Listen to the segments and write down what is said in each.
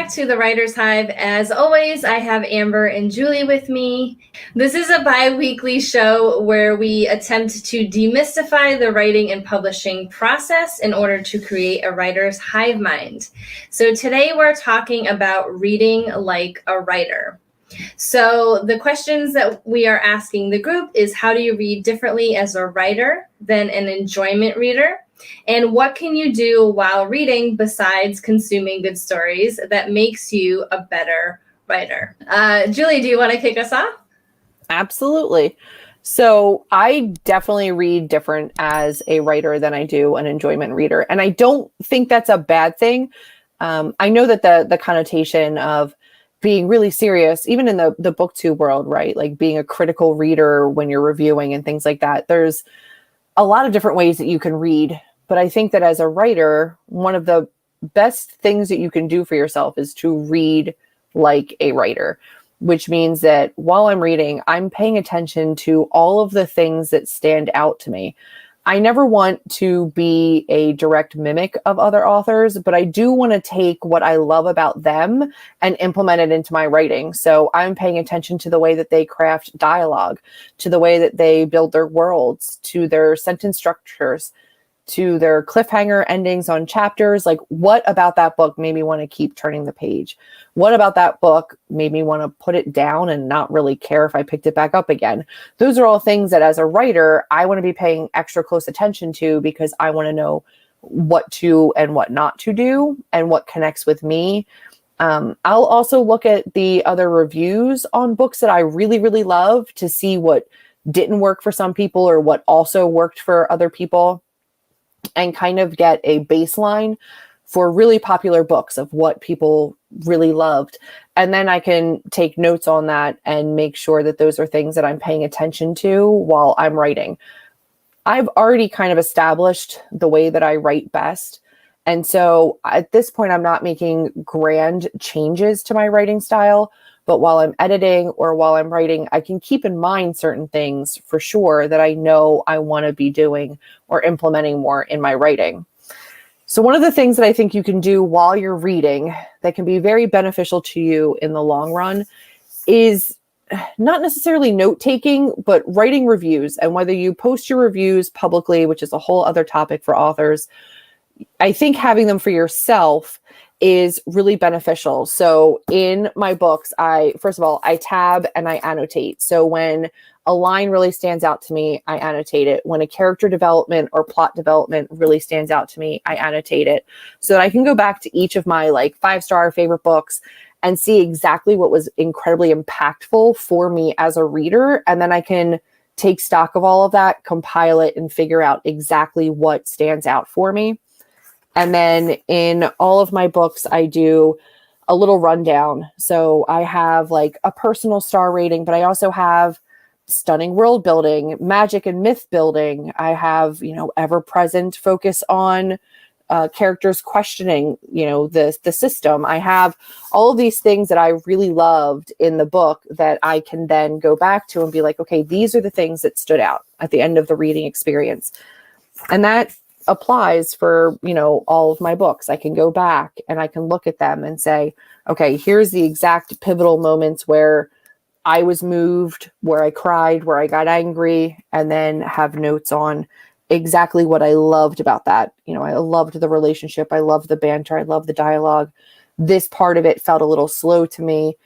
back to the Writer's Hive. As always, I have Amber and Julie with me. This is a bi-weekly show where we attempt to demystify the writing and publishing process in order to create a writer's hive mind. So today we're talking about reading like a writer. So the questions that we are asking the group is, how do you read differently as a writer than an enjoyment reader? And what can you do while reading besides consuming good stories that makes you a better writer? Julie, do you want to kick us off? Absolutely. So I definitely read different as a writer than I do an enjoyment reader. And I don't think that's a bad thing. I know that the connotation of being really serious, even in the booktube world, right? Like being a critical reader when you're reviewing and things like that. There's a lot of different ways that you can read. But I think that as a writer, one of the best things that you can do for yourself is to read like a writer, which means that while I'm reading, I'm paying attention to all of the things that stand out to me. I never want to be a direct mimic of other authors, but I do want to take what I love about them and implement it into my writing. So I'm paying attention to the way that they craft dialogue, to the way that they build their worlds, to their sentence structures, to their cliffhanger endings on chapters. Like, what about that book made me want to keep turning the page? What about that book made me want to put it down and not really care if I picked it back up again? Those are all things that as a writer, I want to be paying extra close attention to, because I want to know what to and what not to do and what connects with me. I'll also look at the other reviews on books that I really, really love to see what didn't work for some people or what also worked for other people, and kind of get a baseline for really popular books of what people really loved. And then I can take notes on that and make sure that those are things that I'm paying attention to while I'm writing. I've already kind of established the way that I write best. And so at this point, I'm not making grand changes to my writing style. But while I'm editing or while I'm writing, I can keep in mind certain things for sure that I know I want to be doing or implementing more in my writing. So one of the things that I think you can do while you're reading that can be very beneficial to you in the long run is not necessarily note-taking, but writing reviews. And whether you post your reviews publicly, which is a whole other topic for authors, I think having them for yourself is really beneficial. So in my books, first of all, I tab and I annotate. So when a line really stands out to me, I annotate it. When a character development or plot development really stands out to me, I annotate it so that I can go back to each of my 5-star favorite books and see exactly what was incredibly impactful for me as a reader. And then I can take stock of all of that, compile it, and figure out exactly what stands out for me. And then in all of my books, I do a little rundown. So I have a personal star rating, but I also have stunning world building, magic and myth building. I have, ever-present focus on characters questioning, the system. I have all of these things that I really loved in the book that I can then go back to and be like, okay, these are the things that stood out at the end of the reading experience. And that applies for, all of my books. I can go back and I can look at them and say, okay, here's the exact pivotal moments where I was moved, where I cried, where I got angry, and then have notes on exactly what I loved about that. I loved the relationship. I loved the banter. I loved the dialogue. This part of it felt a little slow to me,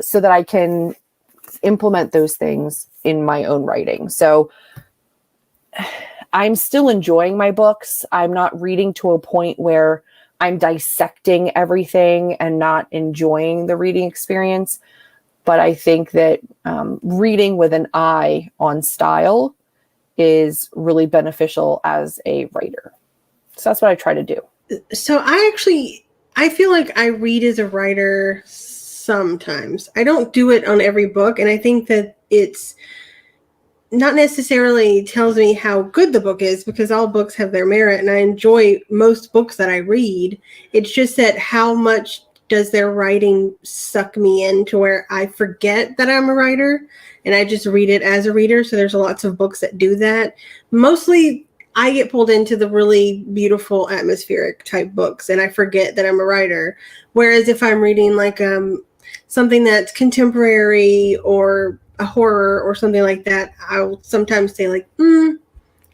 so that I can implement those things in my own writing. So I'm still enjoying my books. I'm not reading to a point where I'm dissecting everything and not enjoying the reading experience. But I think that reading with an eye on style is really beneficial as a writer. So that's what I try to do. So I feel like I read as a writer sometimes. I don't do it on every book. And I think that it's not necessarily tells me how good the book is, because all books have their merit and I enjoy most books that I read. It's just that how much does their writing suck me in to where I forget that I'm a writer and I just read it as a reader. So there's lots of books that do that. Mostly I get pulled into the really beautiful atmospheric type books, and I forget that I'm a writer. Whereas if I'm reading like something that's contemporary or a horror or something like that, I'll sometimes say like,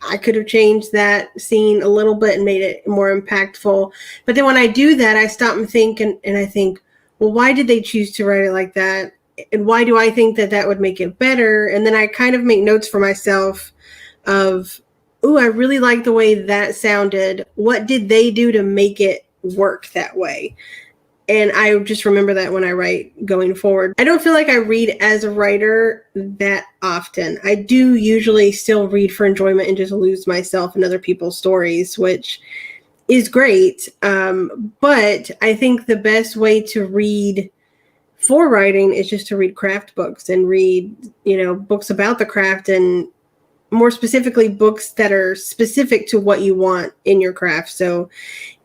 I could have changed that scene a little bit and made it more impactful. But then when I do that, I stop and think, and I think, well, why did they choose to write it like that? And why do I think that that would make it better? And then I kind of make notes for myself of, oh, I really like the way that sounded. What did they do to make it work that way? And I just remember that when I write going forward. I don't feel like I read as a writer that often. I do usually still read for enjoyment and just lose myself in other people's stories, which is great. But I think the best way to read for writing is just to read craft books and read, books about the craft, and more specifically books that are specific to what you want in your craft. So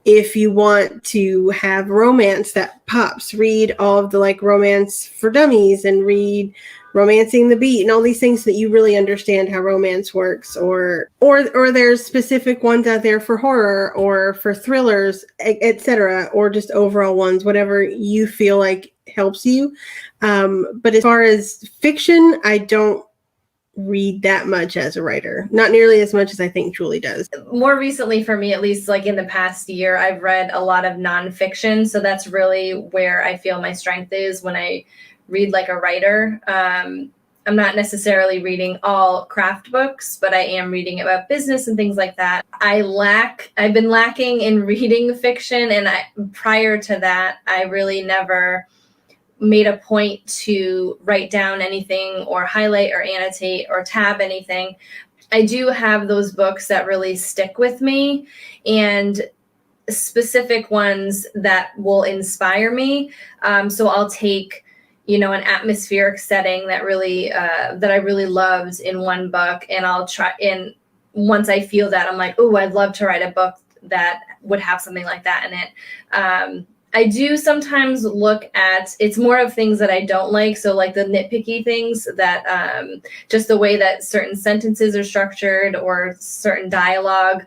if you want to have romance that pops, read all of the like Romance for Dummies and read Romancing the Beat and all these things that you really understand how romance works, or there's specific ones out there for horror or for thrillers, etc., or just overall ones, whatever you feel like helps you. But as far as fiction, I don't read that much as a writer, not nearly as much as I think Julie does. More recently for me, at least like in the past year, I've read a lot of nonfiction. So that's really where I feel my strength is when I read like a writer. I'm not necessarily reading all craft books, but I am reading about business and things like that. I've been lacking in reading fiction. And prior to that, I really never made a point to write down anything or highlight or annotate or tab anything. I do have those books that really stick with me and specific ones that will inspire me. So I'll take, an atmospheric setting that I really loved in one book, and I'll try. And once I feel that, I'm like, oh, I'd love to write a book that would have something like that in it. I do sometimes look at, it's more of things that I don't like. So like the nitpicky things that just the way that certain sentences are structured or certain dialogue,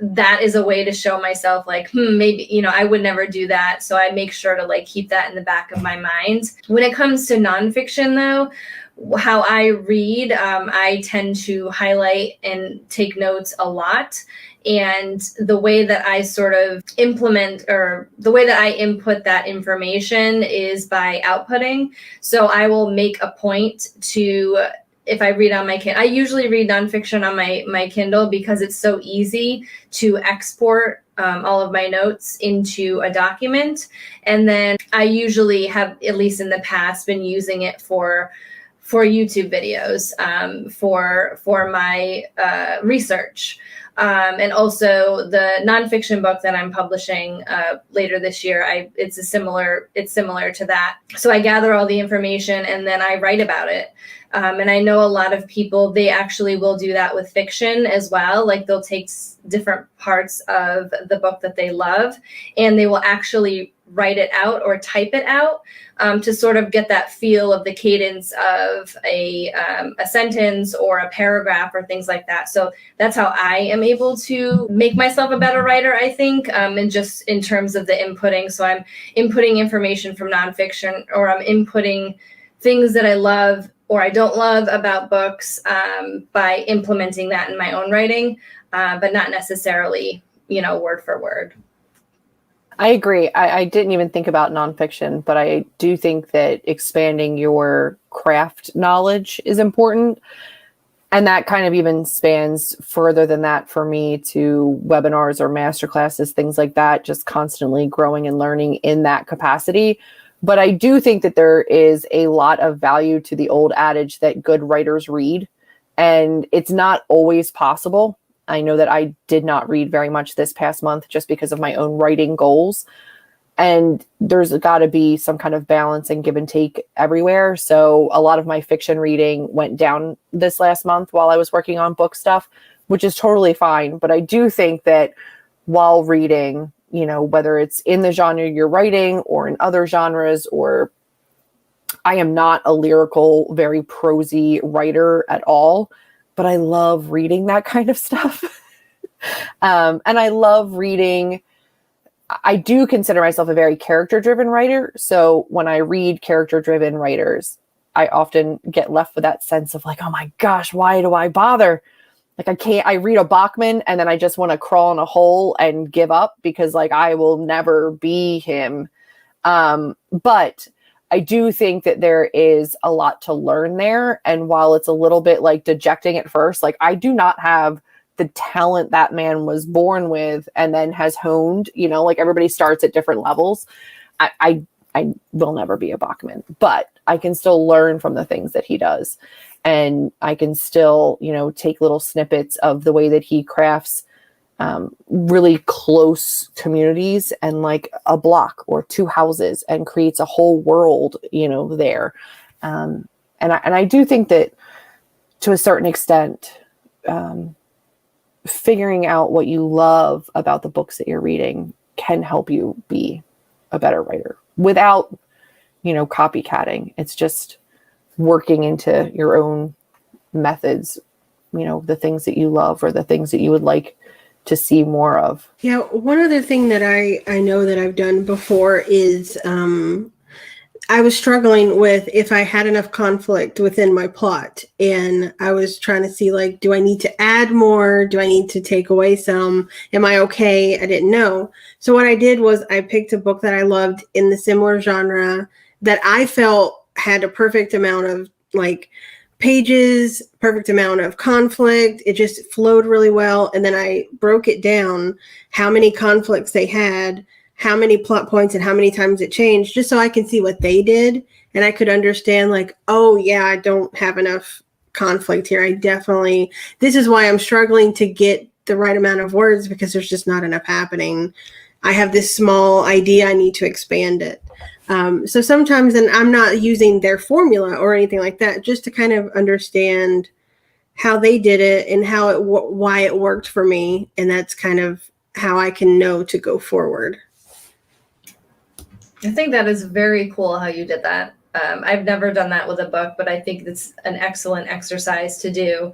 that is a way to show myself like, maybe, I would never do that. So I make sure to like keep that in the back of my mind. When it comes to nonfiction though, how I read, I tend to highlight and take notes a lot. And the way that I sort of implement, or the way that I input that information, is by outputting. So I will make a point to, if I read on my Kindle, I usually read nonfiction on my Kindle because it's so easy to export all of my notes into a document. And then I usually have, at least in the past, been using it for YouTube videos, for my research. And also the nonfiction book that I'm publishing later this year, it's similar to that. So I gather all the information and then I write about it. And I know a lot of people, they actually will do that with fiction as well. Like they'll take different parts of the book that they love and they will actually write it out or type it out to sort of get that feel of the cadence of a sentence or a paragraph or things like that. So that's how I am able to make myself a better writer, I think, and just in terms of the inputting. So I'm inputting information from nonfiction, or I'm inputting things that I love or I don't love about books by implementing that in my own writing, but not necessarily, word for word. I agree. I didn't even think about nonfiction, but I do think that expanding your craft knowledge is important. And that kind of even spans further than that for me to webinars or masterclasses, things like that, just constantly growing and learning in that capacity. But I do think that there is a lot of value to the old adage that good writers read, and it's not always possible. I know that I did not read very much this past month just because of my own writing goals. And there's got to be some kind of balance and give and take everywhere. So a lot of my fiction reading went down this last month while I was working on book stuff, which is totally fine. But I do think that while reading, whether it's in the genre you're writing or in other genres, or I am not a lyrical, very prosy writer at all. but I love reading that kind of stuff. And I love reading. I do consider myself a very character-driven writer. So when I read character-driven writers, I often get left with that sense of like, oh my gosh, why do I bother? Like I read a Bachman and then I just want to crawl in a hole and give up because like I will never be him. But I do think that there is a lot to learn there. And while it's a little bit like dejecting at first, like I do not have the talent that man was born with and then has honed, like everybody starts at different levels. I will never be a Bachman, but I can still learn from the things that he does. And I can still, take little snippets of the way that he crafts really close communities and like a block or two houses and creates a whole world, there. And I do think that to a certain extent, figuring out what you love about the books that you're reading can help you be a better writer without, copycatting. It's just working into your own methods, the things that you love or the things that you would like to see more of. Yeah, one other thing that I know that I've done before is I was struggling with if I had enough conflict within my plot, and I was trying to see like, do I need to add more? Do I need to take away some? Am I okay? I didn't know. So what I did was I picked a book that I loved in the similar genre that I felt had a perfect amount of like pages, perfect amount of conflict. It just flowed really well. And then I broke it down, how many conflicts they had, how many plot points and how many times it changed, just so I can see what they did. And I could understand like, oh yeah, I don't have enough conflict here. This is why I'm struggling to get the right amount of words, because there's just not enough happening. I have this small idea, I need to expand it. So sometimes, and I'm not using their formula or anything like that, just to kind of understand how they did it and why it worked for me. And that's kind of how I can know to go forward. I think that is very cool how you did that. I've never done that with a book, but I think it's an excellent exercise to do,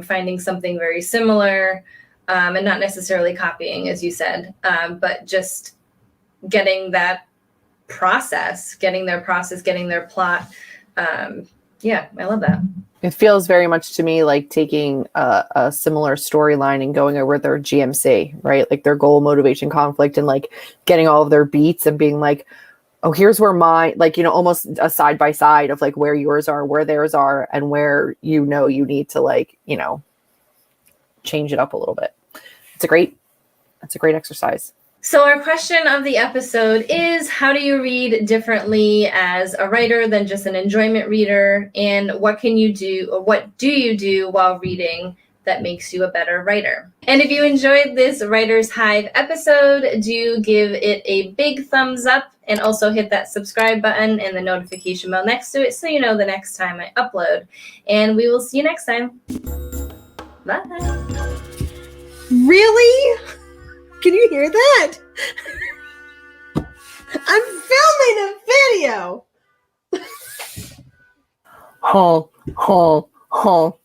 finding something very similar and not necessarily copying, as you said, but just getting that process, getting their plot. Yeah, I love that. It feels very much to me like taking a similar storyline and going over their GMC, right? Like their goal, motivation, conflict, and like getting all of their beats and being like, oh, here's where almost a side by side of like where yours are, where theirs are, and where you need to like, change it up a little bit. It's a great exercise. So our question of the episode is, how do you read differently as a writer than just an enjoyment reader? And what do you do while reading that makes you a better writer? And if you enjoyed this Writer's Hive episode, do give it a big thumbs up and also hit that subscribe button and the notification bell next to it so you know the next time I upload. And we will see you next time. Bye. Really? Can you hear that? I'm filming a video. Honk, honk, honk.